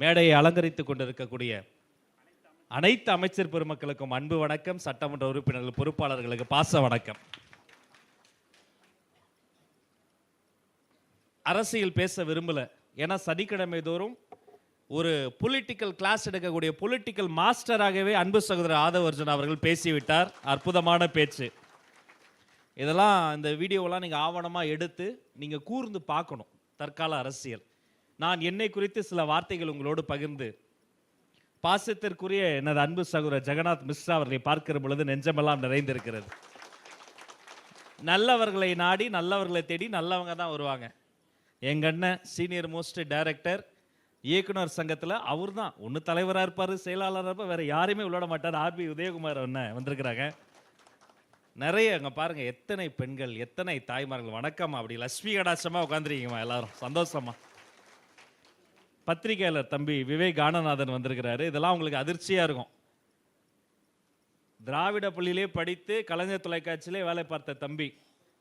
மேடையை அலங்கரித்துக் கொண்டிருக்கக்கூடிய அனைத்து அமைச்சர் பெருமக்களுக்கும் அன்பு வணக்கம். சட்டமன்ற உறுப்பினர்கள், பொறுப்பாளர்களுக்கு பாச வணக்கம். அரசியல் பேச விரும்பல, ஏன்னா சனிக்கிழமை தோறும் ஒரு பொலிட்டிக்கல் கிளாஸ் எடுக்கக்கூடிய பொலிட்டிக்கல் மாஸ்டராகவே அன்பு சகோதரர் ஆதவர்ஜன் அவர்கள் பேசிவிட்டார். அற்புதமான பேச்சு. இதெல்லாம் இந்த வீடியோவெல்லாம் நீங்கள் ஆவணமாக எடுத்து நீங்கள் கூர்ந்து பார்க்கணும். தற்கால அரசியல். நான் என்னை குறித்து சில வார்த்தைகள் உங்களோடு பகிர்ந்து, பாசத்திற்குரிய எனது அன்பு சகோதரர் ஜெகநாத் மிஸ்ரா அவர்களை பார்க்கிற பொழுது நெஞ்சமெல்லாம் நிறைந்திருக்கிறது. நல்லவர்களை நாடி நல்லவர்களை தேடி நல்லவங்க தான் வருவாங்க. எங்க அண்ணன் சீனியர் மோஸ்ட் டைரக்டர், இயக்குனர் சங்கத்தில் அவர் தான் ஒன்று தலைவராக இருப்பார், செயலாளராக இருப்பார், வேற யாருமே விளையாட மாட்டார். ஆர்பி உதயகுமார் அண்ணன் வந்திருக்கிறாங்க. நிறைய அங்கே பாருங்க, எத்தனை பெண்கள், எத்தனை தாய்மார்கள். வணக்கம். அப்படி லட்சுமி கடாட்சமாக உட்காந்துருக்கீங்கம்மா, எல்லாரும் சந்தோஷமா. பத்திரிகையாளர் தம்பி விவேக் ஆனநாதன் வந்திருக்கிறாரு. இதெல்லாம் உங்களுக்கு அதிர்ச்சியாக இருக்கும். திராவிட பள்ளியிலே படித்து கலைஞர் தொலைக்காட்சியிலே வேலை பார்த்த தம்பி.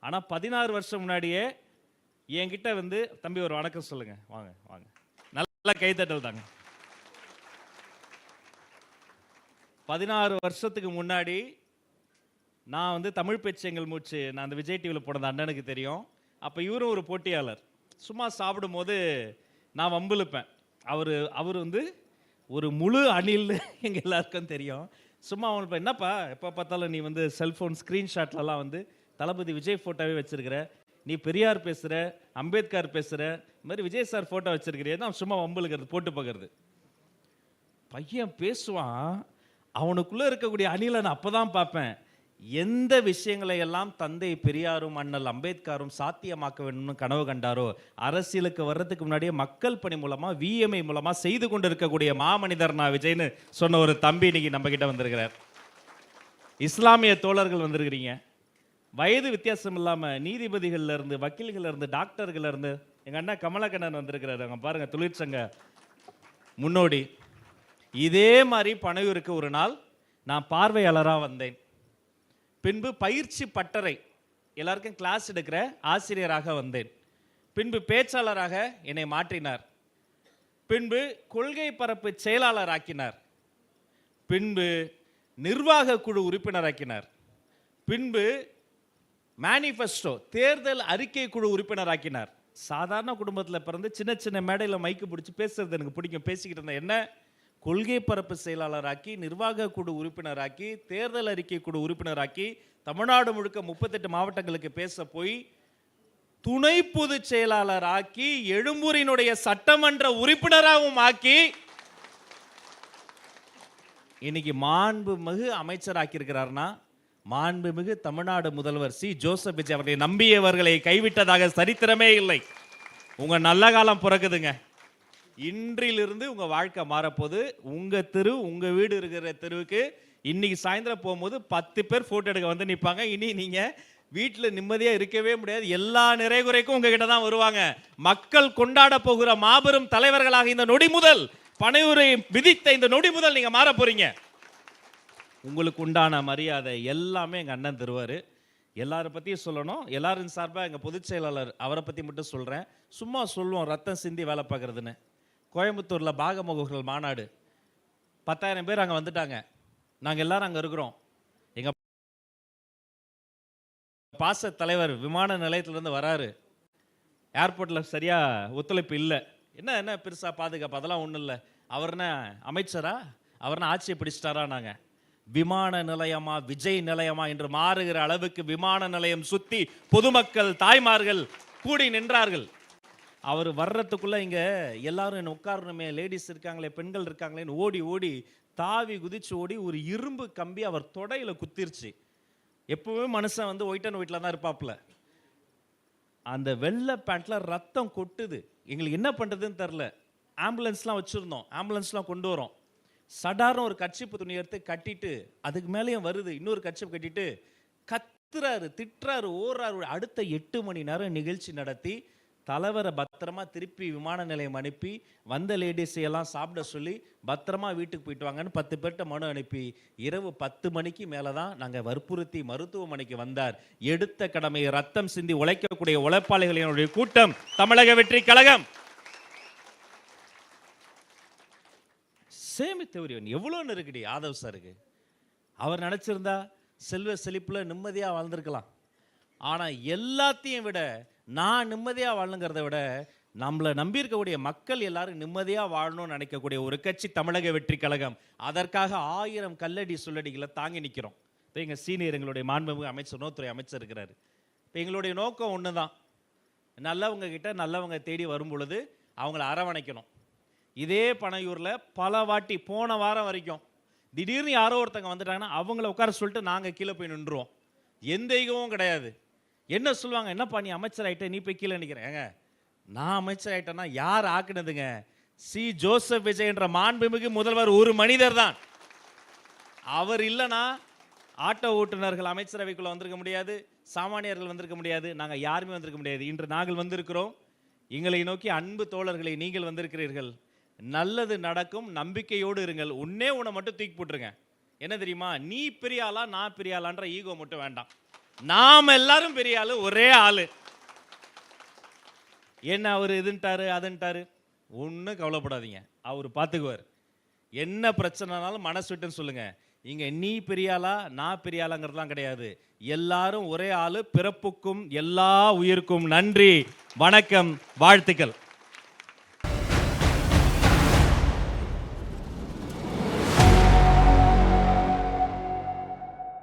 ஆனால் 16 வருஷம் முன்னாடியே என்கிட்ட வந்து, தம்பி ஒரு வணக்கம் சொல்லுங்க, வாங்க வாங்க, நல்லா கைத்தட்டல் தாங்க. 16 வருஷத்துக்கு முன்னாடி நான் வந்து தமிழ் பேச்சு எங்கள் மூச்சு, நான் அந்த விஜய் டிவியில் போனது அண்ணனுக்கு தெரியும். அப்போ இவரும் ஒரு போட்டியாளர். சும்மா சாப்பிடும் போது நான் வம்பிழுப்பேன். அவர் வந்து ஒரு முழு அணில் எங்கள் எல்லாருக்கும் தெரியும். சும்மா அவனுக்கு என்னப்பா எப்போ பார்த்தாலும் நீ வந்து செல்ஃபோன் ஸ்க்ரீன்ஷாட்லலாம் வந்து தளபதி விஜய் ஃபோட்டோவே வச்சுருக்கிற, நீ பெரியார் பேசுகிற, அம்பேத்கர் பேசுகிற, இந்த மாதிரி விஜய் சார் ஃபோட்டோ வச்சுருக்கிறியே தான் சும்மா வம்பிழுக்கிறது, போட்டு பார்க்கறது. பையன் பேசுவான், அவனுக்குள்ளே இருக்கக்கூடிய அணிலை நான் அப்போ தான் பார்ப்பேன். எந்த விஷயங்களை எல்லாம் தந்தை பெரியாரும் அண்ணல் அம்பேத்கரும் சாத்தியமாக்க வேண்டும்னு கனவு கண்டாரோ, அரசியலுக்கு வர்றதுக்கு முன்னாடியே மக்கள் பணி மூலமாக, விஎம்ஐ மூலமாக செய்து கொண்டு இருக்கக்கூடிய மாமனிதர் நான் விஜய்னு சொன்ன ஒரு தம்பி இன்னைக்கு நம்ம கிட்ட வந்திருக்கிறார். இஸ்லாமிய தோழர்கள் வந்திருக்கிறீங்க. வயது வித்தியாசம் இல்லாமல் நீதிபதிகள்ல இருந்து, வக்கீல்கள்ல இருந்து, டாக்டர்கள்ல இருந்து, எங்க அண்ணா கமலக்கண்ணன் வந்திருக்கிறாரு. அங்க பாருங்க, தொழிற்சங்க முன்னோடி. இதே மாதிரி பனையூருக்கு ஒரு நாள் நான் பார்வையாளராக வந்தேன். பின்பு பயிற்சி பட்டறை, எல்லாருக்கும் கிளாஸ் எடுக்கிற ஆசிரியராக வந்தேன். பின்பு பேச்சாளராக என்னை மாற்றினார். பின்பு கொள்கை பரப்பு செயலாளர் ஆக்கினார். பின்பு நிர்வாக குழு உறுப்பினராக்கினார். பின்பு மேனிஃபெஸ்டோ தேர்தல் அறிக்கை குழு உறுப்பினராக்கினார். சாதாரண குடும்பத்தில் பிறந்து சின்ன சின்ன மேடையில் மைக்கு பிடிச்சி பேசுறது எனக்கு பிடிக்கும். பேசிக்கிட்டு இருந்தேன். என்ன கொள்கை பரப்பு செயலாளராக்கி, நிர்வாக குழு உறுப்பினராக்கி, தேர்தல் அறிக்கை குழு உறுப்பினராக்கி, தமிழ்நாடு முழுக்க 38 மாவட்டங்களுக்கு பேச போய் துணை பொதுச் செயலாளர் ஆக்கி, எழும்பூரினுடைய சட்டமன்ற உறுப்பினராகவும் ஆக்கி, இன்னைக்கு மாண்புமிகு அமைச்சர் ஆக்கியிருக்கிறார்னா, மாண்புமிகு தமிழ்நாடு முதல்வர் சி ஜோசப் விஜய் அவர்களை நம்பியவர்களை கைவிட்டதாக சரித்திரமே இல்லை. உங்க நல்ல காலம் பிறகுதுங்க. இன்றிலிருந்து உங்க வாழ்க்கை மாறப்போது. உங்க தெரு, உங்க வீடு இருக்கிற தெருவுக்கு இன்னைக்கு சாயந்தரம் போகும்போது 10 பேர் போட்டோ எடுக்க வந்து நிற்பாங்க. இனி நீங்க வீட்டில் நிம்மதியா இருக்கவே முடியாது. எல்லா நிறைகுறைக்கும் உங்ககிட்ட தான் வருவாங்க. மக்கள் கொண்டாட போகிற மாபெரும் தலைவர்களாக இந்த நொடி முதல், பனையூரை விதித்த இந்த நொடி முதல் நீங்க மாற போறீங்க. உங்களுக்கு உண்டான மரியாதை எல்லாமே எங்க அண்ணன் தருவாரு. எல்லாரை பற்றியும் சொல்லணும். எல்லாரும் சார்பாக எங்கள் பொதுச் செயலாளர் அவரை பற்றி மட்டும் சொல்கிறேன். சும்மா சொல்லுவோம், ரத்தம் சிந்தி வேலை பார்க்குறதுன்னு. கோயம்புத்தூரில் பாகமுகர்கள் மாநாடு, 10,000 பேர் அங்கே வந்துட்டாங்க. நாங்கள் எல்லாரும் அங்கே இருக்கிறோம். எங்கள் பாச தலைவர் விமான நிலையத்திலேருந்து வராரு. ஏர்போர்ட்டில் சரியாக ஒத்துழைப்பு இல்லை. என்ன பெருசாக பாதுகாப்பு, அதெல்லாம் ஒன்றும் இல்லை. அவர்னா அமைச்சரா, அவர்னா ஆட்சியை பிடிச்சிட்டாரா? நாங்கள் விமான நிலையமா விஜய் நிலையமா என்று மாறுகிற அளவுக்கு விமான நிலையம் சுத்தி பொதுமக்கள், தாய்மார்கள் கூடி நின்றார்கள். அவர் வர்றதுக்குள்ள இங்க எல்லாரும் என்ன உட்காரணுமே, லேடிஸ் இருக்காங்களே, பெண்கள் இருக்காங்களேன்னு ஓடி ஓடி தாவி குதிச்சு ஓடி ஒரு இரும்பு கம்பி அவர் தொடையில குத்திருச்சு. எப்பவுமே மனுஷன் வந்து ஒயிட் அண்ட் ஒயிட்ல தான் இருப்பாப்ல. அந்த வெள்ளை பேண்ட்ல ரத்தம் கொட்டுது. எங்களுக்கு என்ன பண்றதுன்னு தெரியல. ஆம்புலன்ஸ்லாம் வச்சிருந்தோம், ஆம்புலன்ஸ்லாம் கொண்டு வரோம். சடார்னு ஒரு கர்ச்சீப்பு துணி எடுத்து கட்டிட்டு, அதுக்கு மேலேயும் வருது, இன்னொரு கர்ச்சீப்பு கட்டிட்டு கத்துறாரு, திட்டுறாரு, ஓடுறாரு. அடுத்த 8 மணி நேரம் நிகழ்ச்சி நடத்தி தலைவரை பத்திரமா திருப்பி விமான நிலையம் அனுப்பி, வந்த லேடிஸை எல்லாம் சாப்பிட சொல்லி பத்திரமா வீட்டுக்கு போயிட்டு வாங்கன்னு 10 பேர்கிட்ட மனு அனுப்பி இரவு 10 மணிக்கு மேலே தான் நாங்கள் வற்புறுத்தி மருத்துவமனைக்கு வந்தார். எடுத்த கடமையை ரத்தம் சிந்தி உழைக்கக்கூடிய உழைப்பாளிகளினுடைய கூட்டம் தமிழக வெற்றி கழகம். சேமித்தவர் எவ்வளோன்னு இருக்குடி ஆதவ் சாருக்கு. அவர் நினச்சிருந்தா செல்வ செழிப்பில் நிம்மதியாக வாழ்ந்திருக்கலாம். ஆனால் எல்லாத்தையும் விட நான் நிம்மதியாக வாழணுங்கிறத விட நம்மளை நம்பியிருக்கக்கூடிய மக்கள் எல்லாரும் நிம்மதியாக வாழணும்னு நினைக்கக்கூடிய ஒரு கட்சி தமிழக வெற்றி கழகம். அதற்காக 1000 கல்லடி சொல்லடிகளை தாங்கி நிற்கிறோம். இப்போ எங்கள் சீனியர் எங்களுடைய மாண்புமிகு அமைச்சர் உணவுத்துறை அமைச்சர் இருக்கிறாரு. இப்போ எங்களுடைய நோக்கம் ஒன்று தான், நல்லவங்க கிட்ட நல்லவங்க தேடி வரும் பொழுது அவங்கள அரவணைக்கணும். இதே பனையூரில் பல வாட்டி போன வாரம் வரைக்கும் திடீர்னு யாரோ ஒருத்தங்க வந்துட்டாங்கன்னா அவங்கள உட்கார சொல்லிட்டு நாங்கள் கீழே போய் நின்றுவோம். எந்த ஈகமும் கிடையாது. என்ன சொல்லுவாங்க, என்னப்பா நீ அமைச்சர் ஆகிட்ட நீ போய் கீழே நிற்கிறேங்க. நான் அமைச்சர் ஆகிட்டேன்னா யார் ஆக்குனதுங்க? சி ஜோசப் விஜய் என்ற மாண்புமிகு முதல்வர் ஒரு மனிதர் தான். அவர் இல்லைனா ஆட்டோ ஓட்டுநர்கள் அமைச்சரவைக்குள்ள வந்திருக்க முடியாது, சாமானியர்கள் வந்திருக்க முடியாது, நாங்கள் யாருமே வந்திருக்க முடியாது. இன்று நாங்கள் வந்திருக்கிறோம். எங்களை நோக்கி அன்பு தோழர்களை நீங்கள் வந்திருக்கிறீர்கள். நல்லது நடக்கும், நம்பிக்கையோடு இருங்கள். உன்னே உன்னை மட்டும் தூக்கி போட்டுருங்க. என்ன தெரியுமா, நீ பெரிய ஆளா நான் பெரிய ஆளான்ற ஈகோ மட்டும் வேண்டாம். நாம் எல்லாரும் பெரிய ஆளு, ஒரே ஆளு. என்ன அவர் இதுன்ட்டாரு அதுன்ட்டாரு, ஒன்றும் கவலைப்படாதீங்க, அவர் பார்த்துக்குவார். என்ன பிரச்சனைனாலும் மனசு விட்டுன்னு சொல்லுங்க. இங்க நீ பெரிய ஆளா நான் பெரிய ஆளாங்கிறதுலாம் கிடையாது. எல்லாரும் ஒரே ஆளு, பிறப்புக்கும் எல்லா உயிருக்கும் நன்றி, வணக்கம், வாழ்த்துக்கள்.